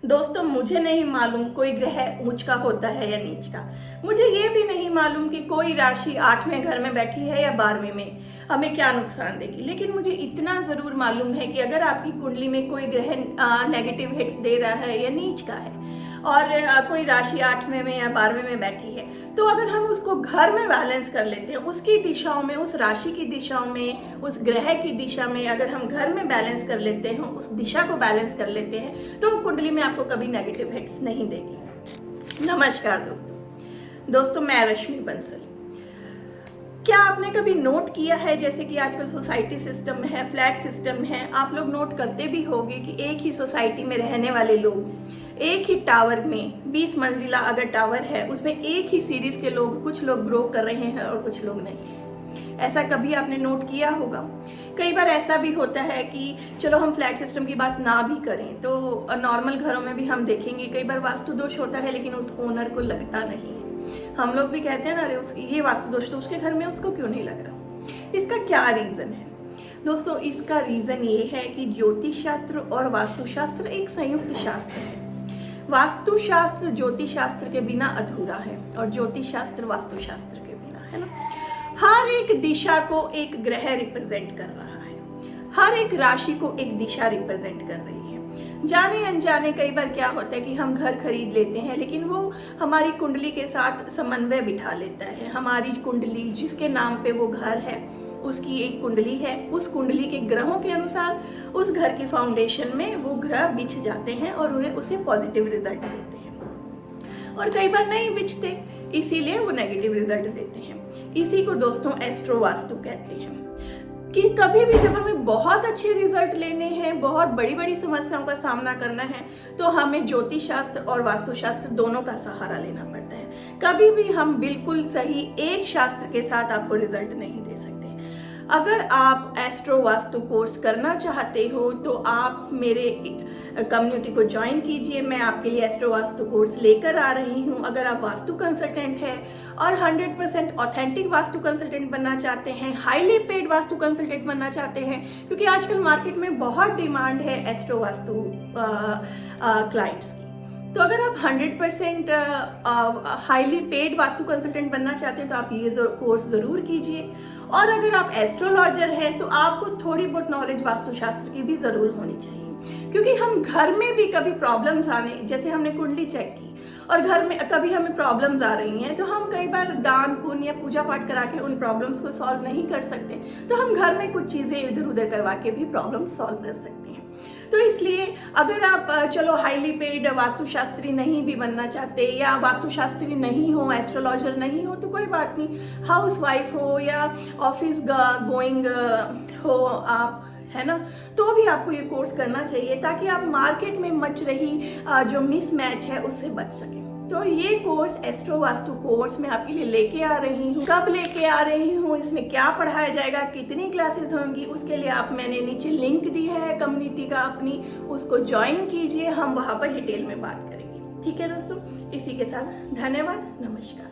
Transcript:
दोस्तों, मुझे नहीं मालूम कोई ग्रह ऊंच का होता है या नीच का। मुझे ये भी नहीं मालूम कि कोई राशि 8वें घर में बैठी है या 12वें में हमें क्या नुकसान देगी। लेकिन मुझे इतना ज़रूर मालूम है कि अगर आपकी कुंडली में कोई ग्रह नेगेटिव हिट्स दे रहा है या नीच का है और कोई राशि 8वें में या 12वें में बैठी है, तो अगर हम उसको घर में बैलेंस कर लेते हैं, उसकी दिशाओं में, उस राशि की दिशाओं में, उस ग्रह की दिशा में अगर हम घर में बैलेंस कर लेते हैं, उस दिशा को बैलेंस कर लेते हैं, तो कुंडली में आपको कभी नेगेटिव हिट्स नहीं देगी। नमस्कार दोस्तों, मैं रश्मि बंसल। क्या आपने कभी नोट किया है, जैसे कि आजकल सोसाइटी सिस्टम है, फ्लैट सिस्टम है, आप लोग नोट करते भी होंगे कि एक ही सोसाइटी में रहने वाले लोग एक ही टावर में 20 मंजिला अगर टावर है, उसमें एक ही सीरीज के लोग, कुछ लोग ग्रो कर रहे हैं और कुछ लोग नहीं। ऐसा कभी आपने नोट किया होगा। कई बार ऐसा भी होता है कि चलो हम फ्लैट सिस्टम की बात ना भी करें तो नॉर्मल घरों में भी हम देखेंगे कई बार वास्तु दोष होता है, लेकिन उस ओनर को लगता नहीं है। हम लोग भी कहते हैं ना, अरे उसकी ये वास्तु दोष तो उसके घर में उसको क्यों नहीं लग रहा। इसका क्या रीज़न है दोस्तों? इसका रीज़न ये है कि ज्योतिष शास्त्र और वास्तुशास्त्र एक संयुक्त शास्त्र है। वास्तु शास्त्र ज्योतिष शास्त्र के बिना अधूरा है और ज्योतिष शास्त्र वास्तुशास्त्र के बिना, है ना। हर एक दिशा को एक ग्रह रिप्रेजेंट कर रहा है, हर एक राशि को एक दिशा रिप्रेजेंट कर रही है। जाने अनजाने कई बार क्या होता है कि हम घर खरीद लेते हैं, लेकिन वो हमारी कुंडली के साथ समन्वय बिठा लेता है। हमारी कुंडली जिसके नाम पे वो घर है, उसकी एक कुंडली है, उस कुंडली के ग्रहों के अनुसार उस घर की फाउंडेशन में वो ग्रह बिछ जाते हैं और उन्हें उसे पॉजिटिव रिजल्ट देते हैं। और कई बार नहीं बिछते, इसीलिए वो नेगेटिव रिजल्ट देते हैं। इसी को दोस्तों एस्ट्रो वास्तु कहते हैं। कि कभी भी जब हमें बहुत अच्छे रिजल्ट लेने हैं, बहुत बड़ी बड़ी समस्याओं का सामना करना है, तो हमें ज्योतिष शास्त्र और वास्तुशास्त्र दोनों का सहारा लेना पड़ता है। कभी भी हम बिल्कुल सही एक शास्त्र के साथ आपको रिजल्ट नहीं दे सकते। अगर आप एस्ट्रो वास्तु कोर्स करना चाहते हो तो आप मेरे कम्युनिटी को ज्वाइन कीजिए। मैं आपके लिए एस्ट्रो वास्तु कोर्स लेकर आ रही हूँ। अगर आप वास्तु कंसल्टेंट हैं और 100% ऑथेंटिक वास्तु कंसल्टेंट बनना चाहते हैं, हाईली पेड वास्तु कंसल्टेंट बनना चाहते हैं, क्योंकि आजकल मार्केट में बहुत डिमांड है एस्ट्रो वास्तु क्लाइंट्स की, तो अगर आप 100% हाईली पेड वास्तु कंसल्टेंट बनना चाहते हैं तो आप ये कोर्स ज़रूर कीजिए। और अगर आप एस्ट्रोलॉजर हैं तो आपको थोड़ी बहुत नॉलेज वास्तुशास्त्र की भी ज़रूर होनी चाहिए, क्योंकि हम घर में भी कभी प्रॉब्लम्स आने, जैसे हमने कुंडली चेक की और घर में कभी हमें प्रॉब्लम्स आ रही हैं, तो हम कई बार दान पुण्य या पूजा पाठ करा के उन प्रॉब्लम्स को सॉल्व नहीं कर सकते, तो हम घर में कुछ चीज़ें इधर उधर करवा के भी प्रॉब्लम सॉल्व कर सकते हैं। तो इसलिए अगर आप चलो हाईली पेड वास्तुशास्त्री नहीं भी बनना चाहते या वास्तुशास्त्री नहीं हो, एस्ट्रोलॉजर नहीं हो, तो कोई बात नहीं, हाउस वाइफ हो या ऑफिस गोइंग हो आप, है ना, तो भी आपको ये कोर्स करना चाहिए ताकि आप मार्केट में मच रही जो मिसमैच है उससे बच सकें। तो ये कोर्स एस्ट्रो वास्तु कोर्स मैं आपके लिए लेके आ रही हूँ। कब लेके आ रही हूँ, इसमें क्या पढ़ाया जाएगा, कितनी क्लासेस होंगी, उसके लिए आप मैंने नीचे लिंक दी है कम्युनिटी का अपनी, उसको ज्वाइन कीजिए। हम वहाँ पर डिटेल में बात करेंगे। ठीक है दोस्तों, इसी के साथ धन्यवाद, नमस्कार।